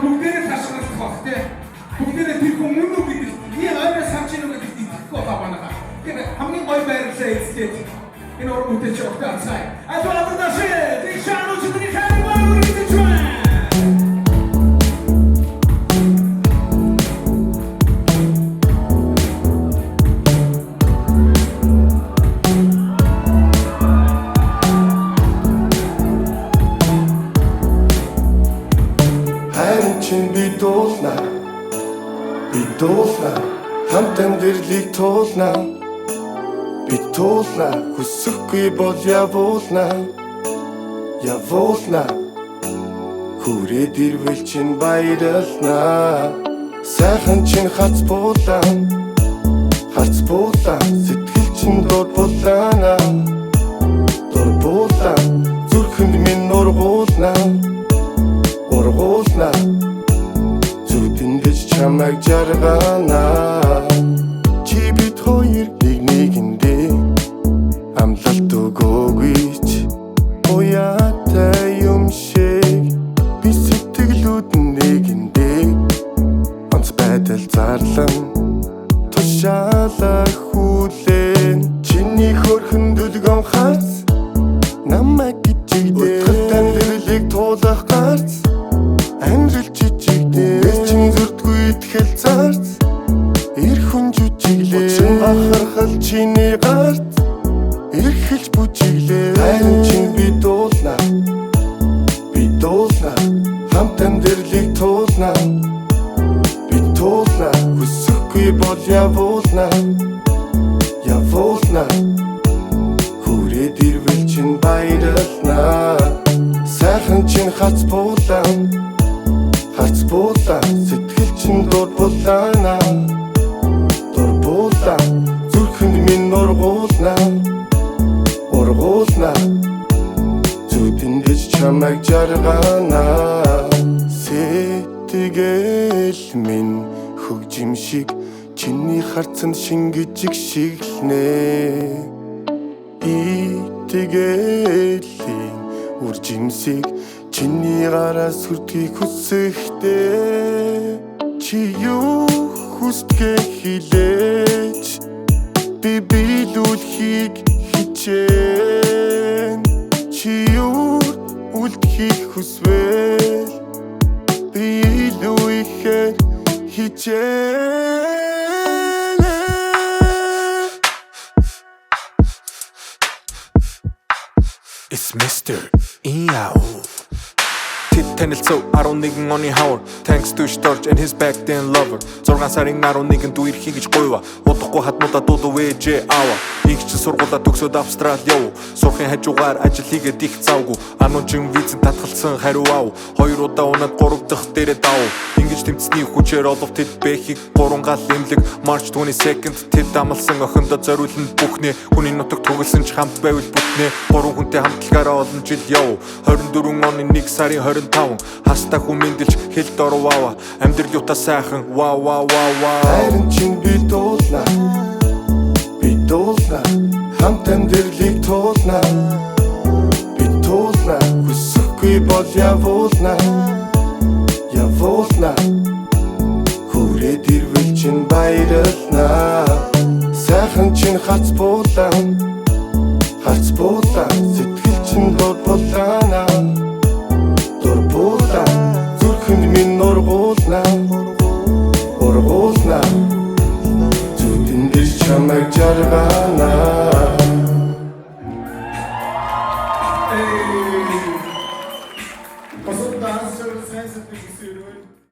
бүгдээрээ ташаалдах баг тий. Бүгдээрээ тэр хүн мөн үү гэдэг би ойроо санаж ийн гэдэг итгэхгүй байгаа. Тэр хамгийн гой байрлалаа эцгээд энэ уран бүтээлч өгтөө ацай. Атуалаа дашээ. Тэг шаано чидний хайр маа үргэлж чуна. Битуулна хамт амьдралыг туулна битуулна хүсэхгүй бол явуулна хүрээд ирвэл чин баярлна сайхан чин хац буулан сэтгэл чин дурбуулна зүрхэнд минь ургуулна зүудэндэж чамайг жаргана чи бид хоёр нэгэндээ амлалт өгөөгүй ч уяатай юм шиг би сэтгэлүүд нэгэндээ онц байдал зарлан тушаалаа хүлээн чиний хөрхөн дүлгэн харц намайг гिचигдээ утгатай нэрлэг туулах гарц амрал жижигдээ чин зүрдгүй итгэл зарц эр хүн жүжиглээ бахархал чиний гарц эрхэлж бүжиглээ хайрын чин битуулна хамт амьдралыг туулна хүсэхгүй бол явуулна хүрээд ирвэл чин баярлна сайхан чин хац буулан сэтгэл чин дурбуулна зүрхэнд минь ургуулна зүудэндэж чамайг жаргана сэтгэл минь хөгжим шиг чиний харцанд шингэж игшиглэнэ итгэлийн үржимсийг чиний гараас хүртгийг хүсэхдээ чи юу хүсдэгэ хэлээч би биелүүлэхийг хичээн чи юу үлдэхийг хүсвэл би илүү ихээр хичээн It's Mr. Iao. Танилцав 11 оны хавар Thanks to Storch and his back then lover 6 сарын 11-нд дүү ирхий гэж гуйва удахгүй хатнуудаа дуудав ээжээ аава их ч сургуулаа төгсөөд Австрал яв сурахын хажуугаар ажил хийгээд их завгүй ануужин визэн татгалсан хариу аав 2 удаа унаад 3 дахь дээрээ дав ингэж тэмцсний хүчээр олов тэд бэхийг 3 гал эмлэг March 22-нд тэд амлсан охиндоо зориулна бүхнээ хүний нутаг түгэлсэн ч хамт байвал бүтнээ 3 хүнтэй хамтлагаараа олон жил яв 24 оны 1 сарын 25 хастаа хүн мэндэлж хэлд орваа амьдрал юута сайхан вау хайрын чин битуулна хамт амьдралыг туулна хүсэхгүй бол явуулна хүрээд ирвэл чин баярлна сайхан чин хац буулан сэтгэл чин дурбуулна зүрхэнд минь ургуулна зүудэндэж чамайг жаргана Босоо данс service хайсад би